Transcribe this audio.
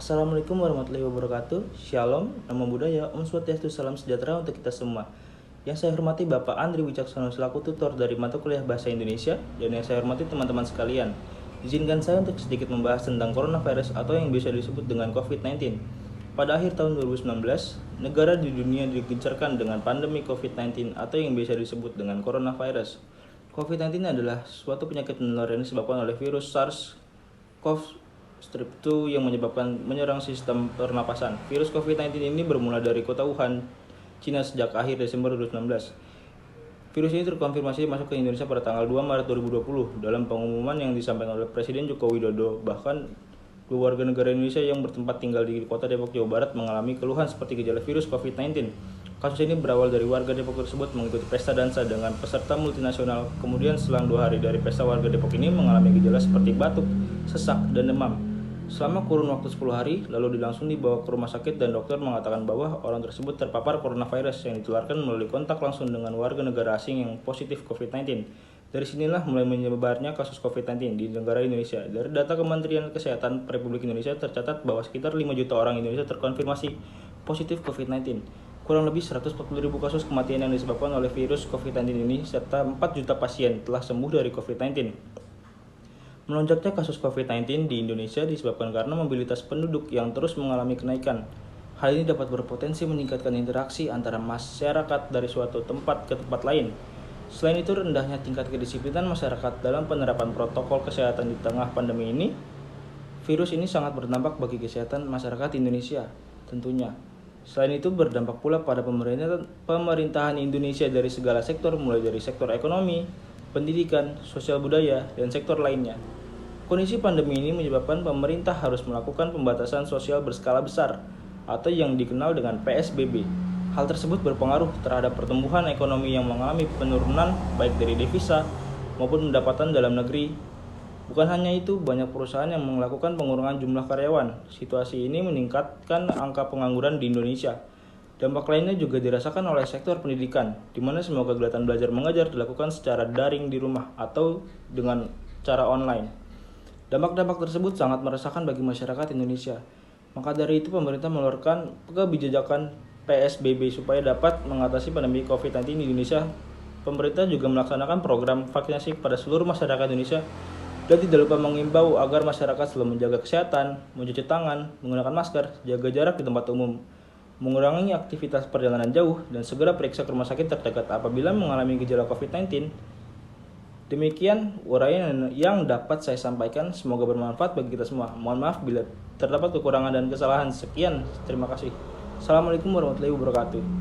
Assalamualaikum warahmatullahi wabarakatuh. Shalom, Namo Buddhaya, Om Swastiastu, salam sejahtera untuk kita semua. Yang saya hormati Bapak Andri Wicaksono selaku tutor dari mata kuliah Bahasa Indonesia, dan yang saya hormati teman-teman sekalian. Izinkan saya untuk sedikit membahas tentang coronavirus atau yang bisa disebut dengan COVID-19. Pada akhir tahun 2019, negara di dunia digencarkan dengan pandemi COVID-19 atau yang biasa disebut dengan coronavirus. COVID-19 adalah suatu penyakit menular yang disebabkan oleh virus SARS-CoV-2 yang menyerang sistem pernapasan. Virus COVID-19 ini bermula dari kota Wuhan, Cina sejak akhir Desember 2019. Virus ini terkonfirmasi masuk ke Indonesia pada tanggal 2 Maret 2020 dalam pengumuman yang disampaikan oleh Presiden Joko Widodo. Bahkan dua warga negara Indonesia yang bertempat tinggal di kota Depok, Jawa Barat mengalami keluhan seperti gejala virus COVID-19. Kasus ini berawal dari warga Depok tersebut mengikuti pesta dansa dengan peserta multinasional. Kemudian selang 2 hari dari pesta, warga Depok ini mengalami gejala seperti batuk, sesak, dan demam. Selama kurun waktu 10 hari, lalu langsung dibawa ke rumah sakit dan dokter mengatakan bahwa orang tersebut terpapar coronavirus yang ditularkan melalui kontak langsung dengan warga negara asing yang positif COVID-19. Dari sinilah mulai menyebarnya kasus COVID-19 di negara Indonesia. Dari data Kementerian Kesehatan Republik Indonesia tercatat bahwa sekitar 5 juta orang Indonesia terkonfirmasi positif COVID-19. Kurang lebih 140.000 kasus kematian yang disebabkan oleh virus COVID-19 ini, serta 4 juta pasien telah sembuh dari COVID-19. Melonjaknya kasus COVID-19 di Indonesia disebabkan karena mobilitas penduduk yang terus mengalami kenaikan. Hal ini dapat berpotensi meningkatkan interaksi antara masyarakat dari suatu tempat ke tempat lain. Selain itu, rendahnya tingkat kedisiplinan masyarakat dalam penerapan protokol kesehatan di tengah pandemi ini. Virus ini sangat berdampak bagi kesehatan masyarakat Indonesia tentunya. Selain itu, berdampak pula pada pemerintahan Indonesia dari segala sektor, mulai dari sektor ekonomi, pendidikan, sosial budaya, dan sektor lainnya. Kondisi pandemi ini menyebabkan pemerintah harus melakukan pembatasan sosial berskala besar atau yang dikenal dengan PSBB. Hal tersebut berpengaruh terhadap pertumbuhan ekonomi yang mengalami penurunan baik dari devisa maupun pendapatan dalam negeri. Bukan hanya itu, banyak perusahaan yang melakukan pengurangan jumlah karyawan. Situasi ini meningkatkan angka pengangguran di Indonesia. Dampak lainnya juga dirasakan oleh sektor pendidikan, di mana semua kegiatan belajar mengajar dilakukan secara daring di rumah atau dengan cara online. Dampak-dampak tersebut sangat meresahkan bagi masyarakat Indonesia. Maka dari itu, pemerintah mengeluarkan kebijakan PSBB supaya dapat mengatasi pandemi COVID-19 di Indonesia. Pemerintah juga melaksanakan program vaksinasi pada seluruh masyarakat Indonesia dan tidak lupa mengimbau agar masyarakat selalu menjaga kesehatan, mencuci tangan, menggunakan masker, jaga jarak di tempat umum, mengurangi aktivitas perjalanan jauh, dan segera periksa ke rumah sakit terdekat apabila mengalami gejala COVID-19. Demikian uraian yang dapat saya sampaikan, semoga bermanfaat bagi kita semua. Mohon maaf bila terdapat kekurangan dan kesalahan. Sekian, terima kasih. Assalamualaikum warahmatullahi wabarakatuh.